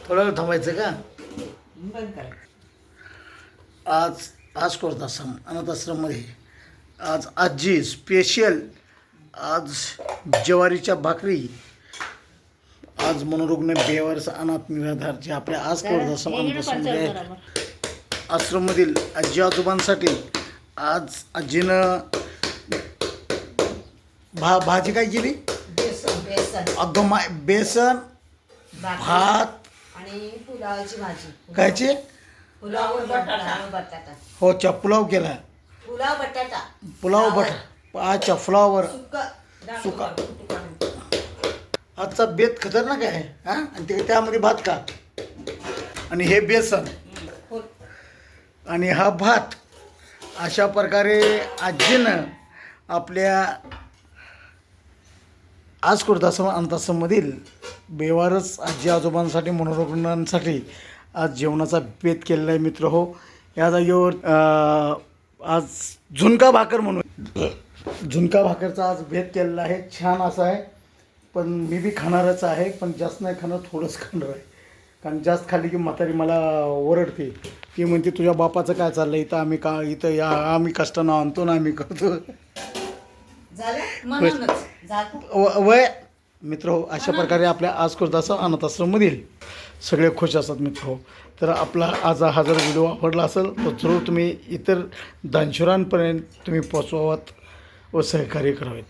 थोडा वेळ थांबायचं का? बंद करायचं. आज आज कोणता अनाथ आश्रममध्ये आज आजी स्पेशल आज ज्वारीच्या भाकरी आज मनोरुग्ण बेवारस अनाथ निराधार जे आपल्या आज कोणता अनाथ आश्रममध्ये आहेत आश्रममधील आजी आजोबांसाठी आज आजीनं भाजी काय केली? बेसन अगं माय बेसन भात आणि पुलावाची भाजी. कायचे पुलाव बटाटा. हो पुलाव केला. पुलाव बटाटा. पुलाव अच्छा फुलावर सुका. आजचा बेत खतरनाक आहे हा. आणि ते त्यामध्ये भात का आणि हे बेसन आणि हा भात अशा प्रकारे आजीनं आपल्या आज कुर्तासम अंतासमधील बेवारस आजी आजोबांसाठी मनोरुग्णांसाठी आज जेवणाचा बेत केलेला आहे मित्र हो. या जागेवर आज झुणका भाकर म्हणून झुणका भाकरचा आज बेत केलेला आहे. छान असा आहे. पण मी बी खाणारच आहे पण जास्त नाही खाणार थोडंच खाणार आहे. कारण जास्त खाल्ली की म्हातारी मला ओरडते. ती म्हणते तुझ्या बापाचं काय चाललं इथं आम्ही का इथं या आम्ही कष्टानं आणतो ना आम्ही करतो. वय मित्र हो अशा प्रकारे आपल्या आज कुर्तासम अनाथ आश्रममधील सगळे खुश असतात मित्र हो. तर आपला आज हा जर व्हिडिओ आवडला असेल तर जरूर तुम्ही इतर दानशुरांपर्यंत तुम्ही पोचवावात व सहकार्य करावेत.